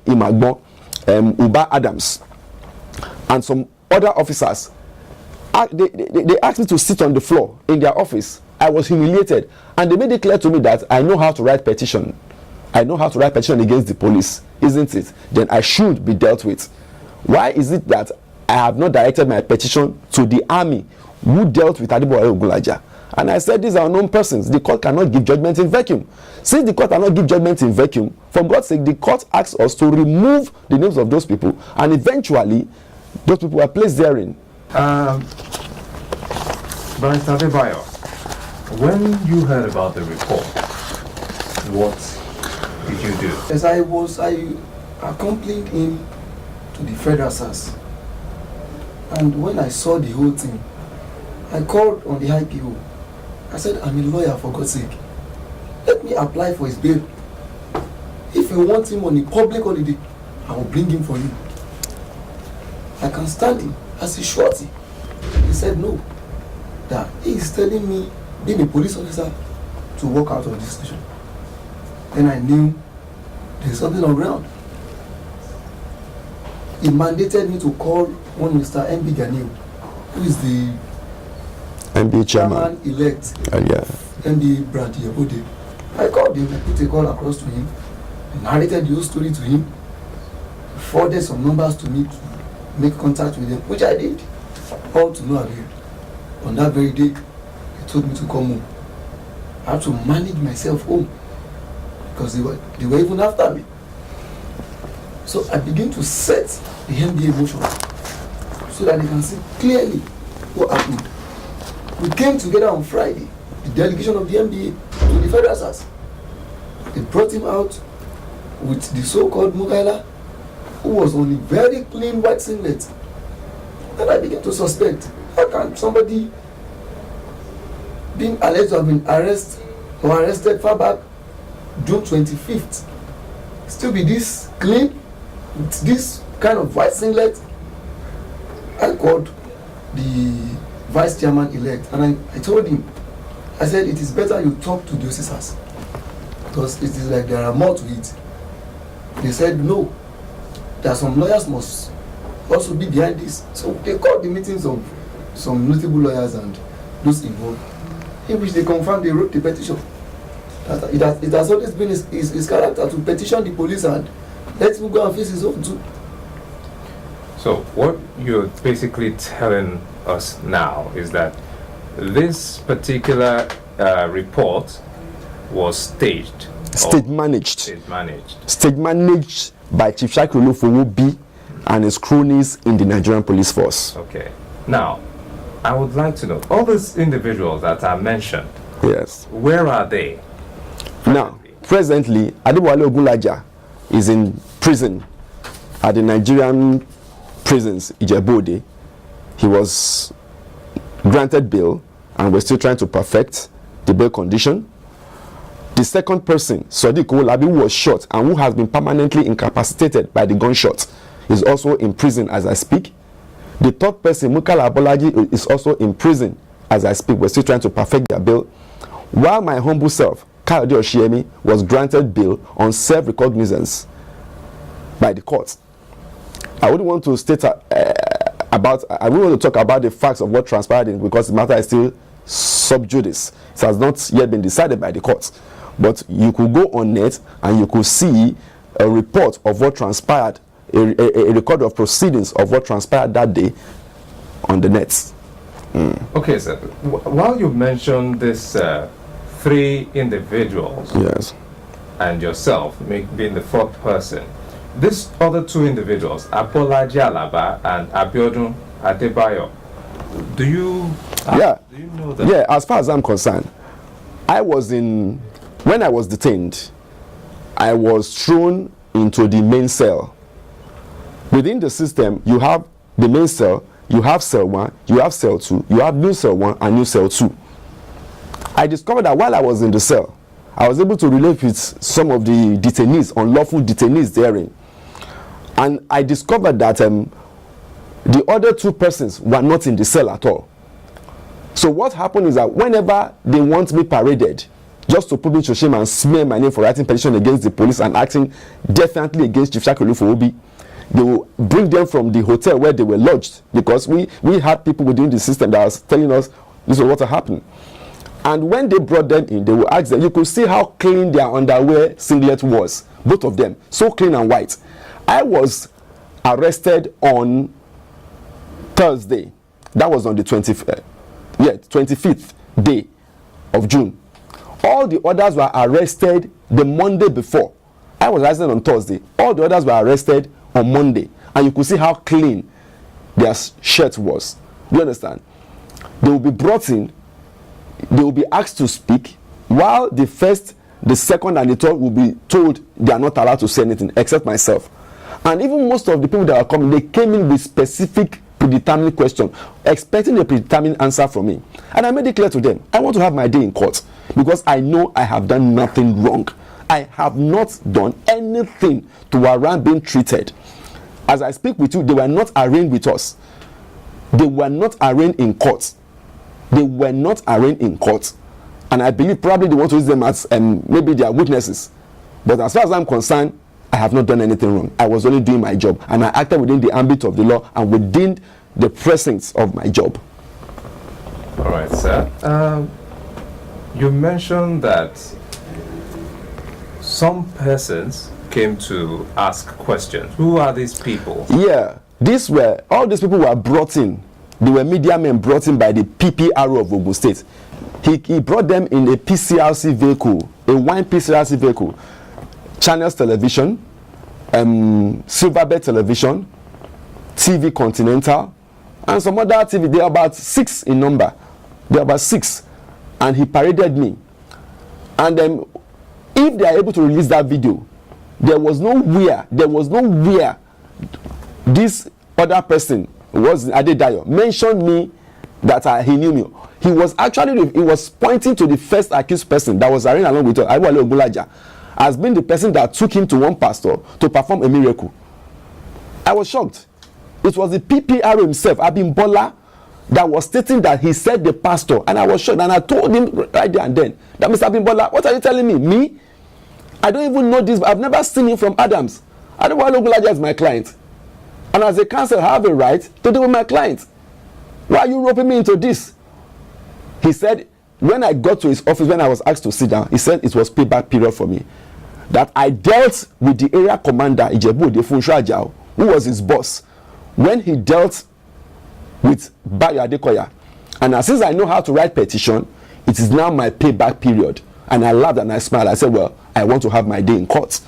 Imagbo, Uba Adams, and some other officers. They asked me to sit on the floor in their office. I was humiliated, and they made it clear to me that I know how to write petition. I know how to write petition against the police, isn't it? Then I should be dealt with. Why is it that I have not directed my petition to the army who dealt with Adeboye Ogunlaja? And I said these are unknown persons. The court cannot give judgment in vacuum. Since the court cannot give judgment in vacuum, for God's sake, the court asks us to remove the names of those people, and eventually those people are placed therein. Barrister Adebayo, when you heard about the report, what did you do? As I accompanied him to the federal SARS, and when I saw the whole thing, I called on the IPO. I said, I'm a lawyer, for God's sake. Let me apply for his bail. If you want him on a public holiday, I will bring him for you. I can stand him as a shorty. He said no. That he is telling me, being a police officer, to walk out of this station. Then I knew there's something on ground. He mandated me to call one Mr. MB Ganil, who is the MB chairman elect, yeah. MB Brand Yebode. I called him, I put a call across to him, narrated the whole story to him, forwarded some numbers to me to make contact with them, which I did, all to no avail. On that very day, he told me to come home. I had to manage myself home because they were even after me. So I began to set the MBA motion so that they can see clearly what happened. We came together on Friday, the delegation of the MBA to the federal SARS. They brought him out with the so-called Mugaila, who was on a very clean white singlet. And I began to suspect, how can somebody being alleged to have been arrested far back June 25th still be this clean with this kind of white singlet? I called the vice chairman elect and I told him, I said it is better you talk to the officers because it is like there are more to it. They said no, there are some lawyers must also be behind this. So they called the meetings of some notable lawyers and those involved, in which they confirmed they wrote the petition. That it has always been his character to petition the police and let him go and face his own too. So what you're basically telling us now is that this particular report was staged. Stage managed. Stage managed by Chief Olufowobi and his cronies in the Nigerian police force. Okay. Now, I would like to know, all these individuals that are mentioned, yes, where are they? Now, presently, Adeboye Ogunlaja is in prison at the Nigerian prisons, Ijebu-Ode. He was granted bail, and we're still trying to perfect the bail condition. The second person, Sodiq Owolabi, who was shot and who has been permanently incapacitated by the gunshot, is also in prison as I speak. The third person, Mukala Abolaji, is also in prison as I speak. We're still trying to perfect their bail. While my humble self, Kayode Oshiemi, was granted bail on self-recognizance by the court. I wouldn't want to state I wouldn't want to talk about the facts of what transpired because the matter is still sub judice. It has not yet been decided by the court. But you could go on net and you could see a report of what transpired, a record of proceedings of what transpired that day on the net. Okay, sir. While you mentioned this three individuals, yes, and yourself being the fourth person, these other two individuals, Abolaji Alaba and Abiodun Adebayo, do you know them? Yeah, as far as I'm concerned, when I was detained, I was thrown into the main cell. Within the system, you have the main cell, you have cell 1, you have cell 2, you have new cell 1 and new cell 2. I discovered that while I was in the cell, I was able to relate with some of the detainees, unlawful detainees therein. And I discovered that the other two persons were not in the cell at all. So what happened is that whenever they want me paraded just to put me to shame and smear my name for writing petition against the police and acting definitely against Chief Olufowobi. They will bring them from the hotel where they were lodged, because we had people within the system that was telling us this was what happened. And when they brought them in, they will ask them, you could see how clean their underwear singlet was, both of them, so clean and white. I was arrested on Thursday. That was on the 25th day of June. All the others were arrested the Monday before. I was arrested on Thursday. All the others were arrested on Monday. And you could see how clean their shirt was. Do you understand? They will be brought in. They will be asked to speak, while the first, the second, and the third will be told they are not allowed to say anything except myself. And even most of the people that are coming, they came in with specific predetermined question, expecting a predetermined answer from me. And I made it clear to them, I want to have my day in court, because I know I have done nothing wrong. I have not done anything to warrant being treated. As I speak with you, they were not arraigned with us. They were not arraigned in court. They were not arraigned in court. And I believe probably they want to use them as maybe they are witnesses. But as far as I'm concerned, I have not done anything wrong. I was only doing my job. And I acted within the ambit of the law and within the precincts of my job. All right, sir. You mentioned that some persons came to ask questions. Who are these people? Yeah, all these people were brought in. They were media men brought in by the PPRO of Ogun State. He brought them in a PCRC vehicle, a wine PCRC vehicle, Channels Television, Silverbird Television, TV Continental, and some other TV. They are about 6 in number. They are about 6. And he paraded me. And if they are able to release that video, there was nowhere this other person was Adedayo mentioned me that he knew me. He was pointing to the first accused person that was arraigned along with us, Adebowale Ogunlaja, as being the person that took him to one pastor to perform a miracle. I was shocked. It was the PPRO himself, Abimbola, that was stating that he said the pastor, and I was shocked. And I told him right there and then that, Mr. Abimbola, what are you telling me? Me? I don't even know this. I've never seen him from Adams. Adebowale Ogunlaja is my client. And as a counsel, I have a right to deal with my client. Why are you roping me into this? He said, when I got to his office, when I was asked to sit down, he said it was payback period for me. That I dealt with the area commander, Ijebu-Ode Funsho Ajao, who was his boss, when he dealt with Bayo Adekoya. And since I know how to write petition, it is now my payback period. And I laughed and I smiled. I said, well, I want to have my day in court.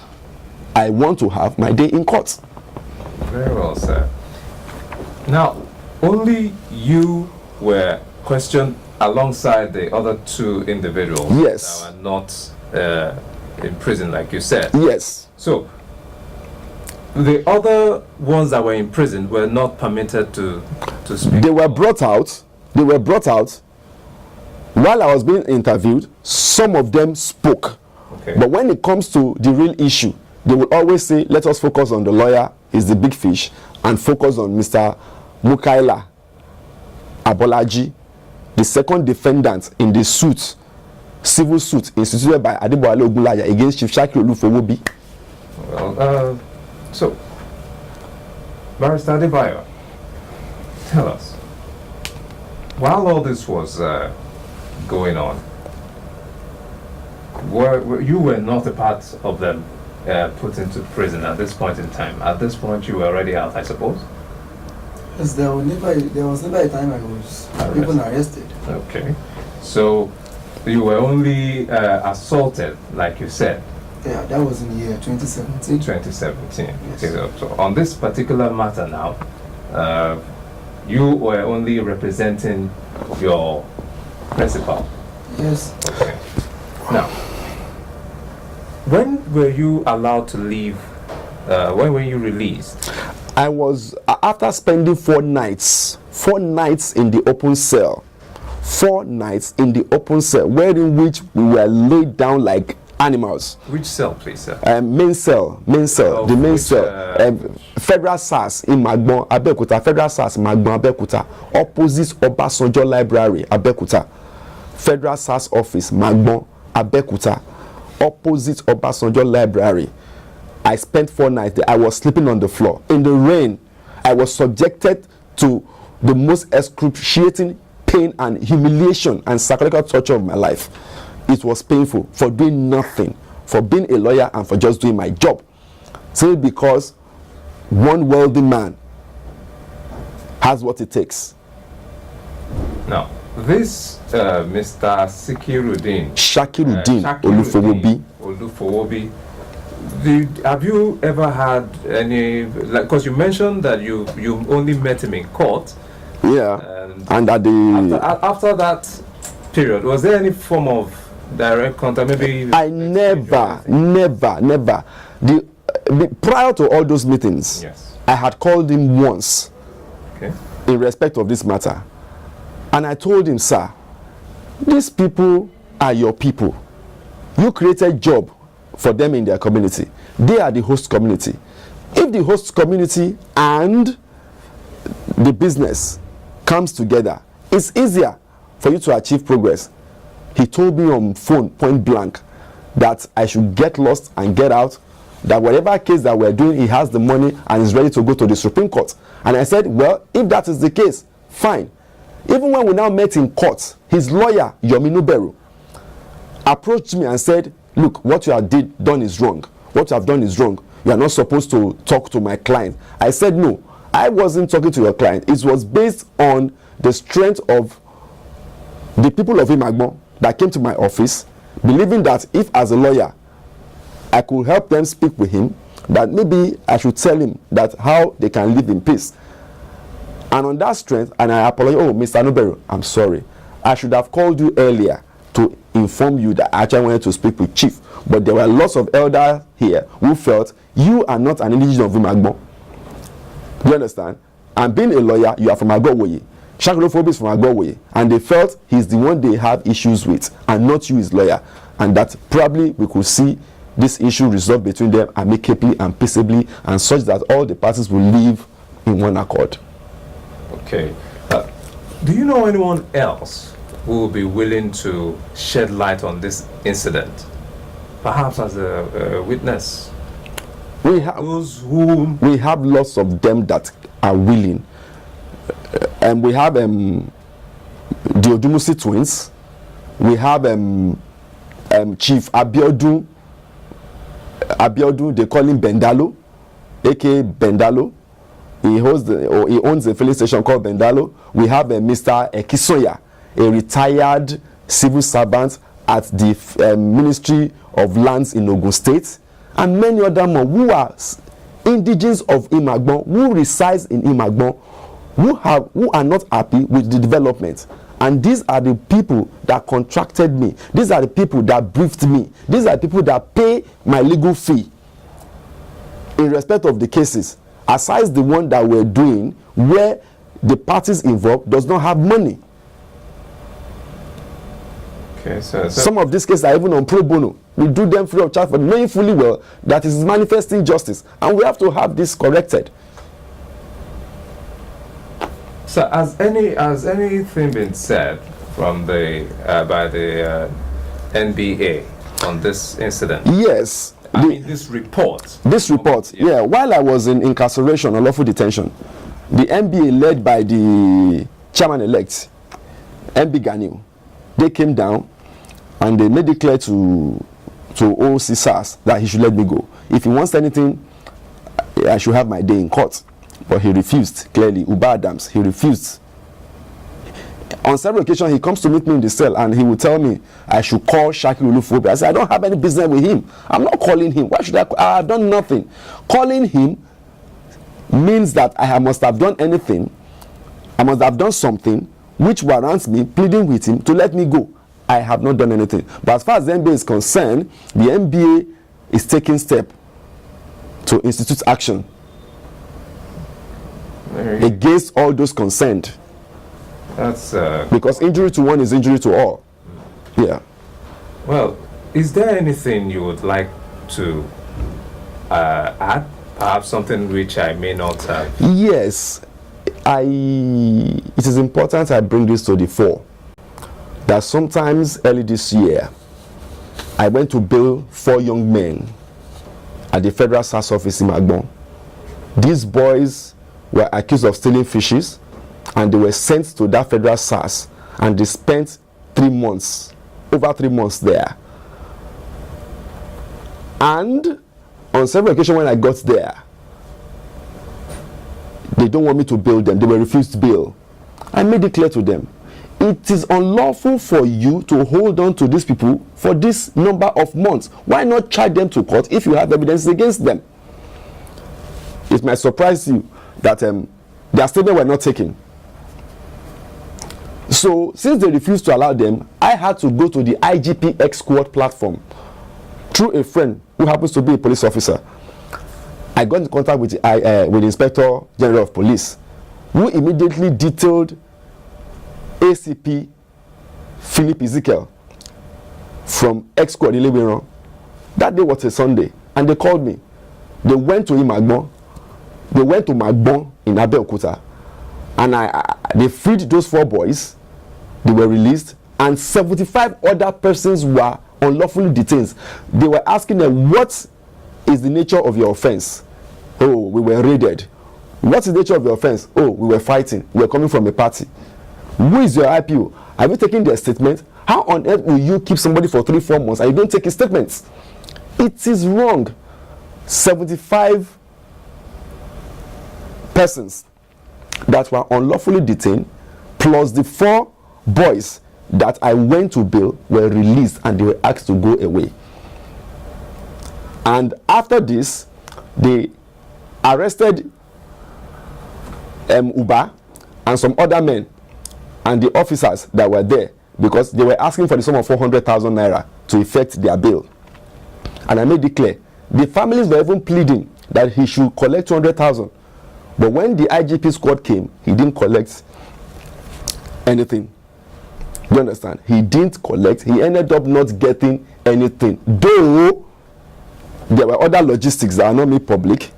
I want to have my day in court. Very well, sir. Now, only you were questioned alongside the other 2 individuals. Yes. That were not in prison, like you said. Yes. So, the other ones that were in prison were not permitted to speak. They were brought out. While I was being interviewed, some of them spoke. Okay. But when it comes to the real issue, they will always say, let us focus on the lawyer, is the big fish, and focus on Mr. Mukaila Abolaji, the second defendant in the suit, civil suit instituted by Adebowale Ogunlaja against Chief Olufowobi. Well, so, Barrister Adebayo, tell us, while all this was going on, you were not a part of them put into prison at this point in time. At this point, you were already out, I suppose? Yes, there was never a time I was even arrested. Okay. So, you were only assaulted, like you said. Yeah, that was in the year 2017. 2017. Yes. Okay, so on this particular matter now, you were only representing your principal. Yes. Okay. Now, when were you allowed to leave? When were you released? I was, after spending 4 nights in the open cell, 4 nights in the open cell, wherein which we were laid down like animals. Which cell, please, sir? Main cell, the main cell. Federal SARS in Magbon, Abeokuta, Federal SARS, Magbon, Abeokuta, opposite Obasanjo Library, Abeokuta. Federal SARS office, Magbon, Abekuta, opposite Obasanjo Library. I spent 4 nights there. I was sleeping on the floor in the rain. I was subjected to the most excruciating pain and humiliation and psychological torture of my life. It was painful for doing nothing, for being a lawyer and for just doing my job. Simply because one wealthy man has what it takes. Now, this Mr. Shakiruddin Olufowobi, have you ever had any, like, because you mentioned that you only met him in court? Yeah. And at the after that period, was there any form of direct contact? Maybe I never. Prior to all those meetings, yes, I had called him once, okay, in respect of this matter, and I told him, sir, these people are your people. You created job for them in their community. They are the host community. If the host community and the business comes together, it's easier for you to achieve progress. He told me on phone, point blank, that I should get lost and get out, that whatever case that we're doing, he has the money and is ready to go to the Supreme Court. And I said, well, if that is the case, fine. Even when we now met in court, his lawyer, Yomi Nuberu, approached me and said, look, what you have done is wrong. What you have done is wrong. You are not supposed to talk to my client. I said, no, I wasn't talking to your client. It was based on the strength of the people of Imagbo that came to my office, believing that if as a lawyer I could help them speak with him, that maybe I should tell him that how they can live in peace. And on that strength, and I apologize, oh, Mr. Nuberu, I'm sorry. I should have called you earlier to inform you that I actually wanted to speak with Chief. But there were lots of elders here who felt you are not an indigenous of Imagbo. You understand? And being a lawyer, you are from Agbowoye. Chief Olufowobi is from Agbowoye. And they felt he's the one they have issues with, and not you, his lawyer. And that probably we could see this issue resolved between them amicably and peaceably, and such that all the parties will live in one accord. Okay. Do you know anyone else who will be willing to shed light on this incident, perhaps as a witness? We have lots of them that are willing, and we have the Odumusi twins. We have Chief Abiodun, they call him Bendalo, aka Bendalo. He owns a filling station called Bendalo. We have Mr. Ekisoya, a retired civil servant at the Ministry of Lands in Ogun State, and many other more who are indigenes of Imagbo, who resides in Imagbo, who are not happy with the development. And these are the people that contracted me. These are the people that briefed me. These are the people that pay my legal fee in respect of the cases, aside the one that we're doing where the parties involved does not have money. Okay, so some of these cases are even on pro bono. We do them free of charge, but knowing fully well that is manifesting justice, and we have to have this corrected. So, has anything been said from the by the NBA on this incident? Yes. I mean, this report. Yeah. While I was in incarceration, unlawful detention, the NBA led by the chairman-elect, MB Ganiu, they came down and they made it clear to OC SARS that he should let me go. If he wants anything, I should have my day in court. But he refused, clearly. Uba Adams, he refused. On several occasions, he comes to meet me in the cell and he will tell me I should call Chief Olufowobi. I said, I don't have any business with him. I'm not calling him. Why should I? I have done nothing. Calling him means that I must have done anything. I must have done something which warrants me pleading with him to let me go. I have not done anything. But as far as the NBA is concerned, the NBA is taking steps to institute action against all those concerned. That's because injury to one is injury to all. Yeah. Well, is there anything you would like to add? Perhaps something which I may not have. Yes, it is important I bring this to the fore that sometimes early this year I went to bail 4 young men at the Federal SARS office in Magbon. These boys were accused of stealing fishes, and they were sent to that Federal SARS, and they spent 3 months, over 3 months there. And on several occasions when I got there, they don't want me to bail them. They were refused bail. I made it clear to them, it is unlawful for you to hold on to these people for this number of months. Why not charge them to court if you have evidence against them? It might surprise you that their statement were not taken. So since they refused to allow them, I had to go to the IGPX squad platform through a friend who happens to be a police officer. I got in contact with the Inspector General of Police, who immediately detailed ACP Philip Ezekiel from X-Squad Ilewiran. That day was a Sunday, and they called me. They went to Magbon. They went to Magbon in Abeokuta, and they freed those 4 boys. They were released, and 75 other persons were unlawfully detained. They were asking them, what is the nature of your offense? Oh, we were raided. What's the nature of your offense? Oh, we were fighting. We were coming from a party. Who is your IPO? Have you taken their statement? How on earth will you keep somebody for 3-4 months and you don't take his statements? It is wrong. 75 persons that were unlawfully detained, plus the 4 boys that I went to bail, were released and they were asked to go away. And after this, they arrested Uba and some other men and the officers that were there, because they were asking for the sum of 400,000 naira to effect their bail. And I made it clear, the families were even pleading that he should collect 200,000. But when the IGP squad came, he didn't collect anything. Do you understand? He didn't collect. He ended up not getting anything. Though there were other logistics that are not made public.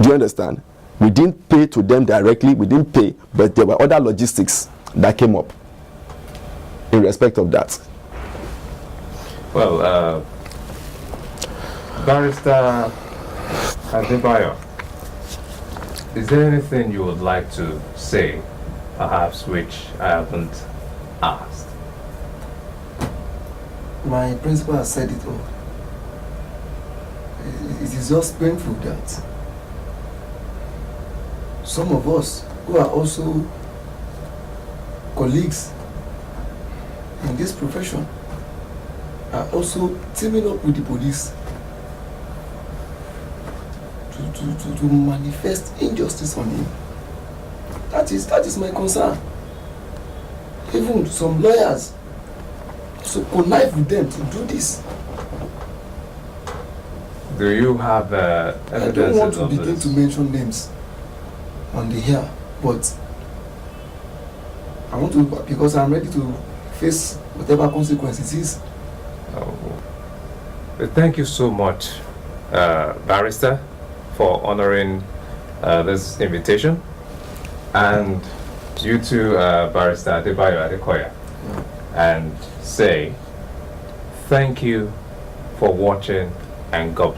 Do you understand? We didn't pay to them directly. We didn't pay, but there were other logistics that came up in respect of that. Well, Barrister Adebayo, is there anything you would like to say, perhaps which I haven't asked? My principal has said it all. It is just painful that some of us who are also colleagues in this profession are also teaming up with the police to manifest injustice on him. That is my concern. Even some lawyers so connive with them to do this. Do you have evidence? I don't want to begin to mention names on the air, but I want to, because I'm ready to face whatever consequences it is. Thank you so much, Barrister, for honoring this invitation, and you too, Barrister Adebayo Adekoya, and say thank you for watching, and God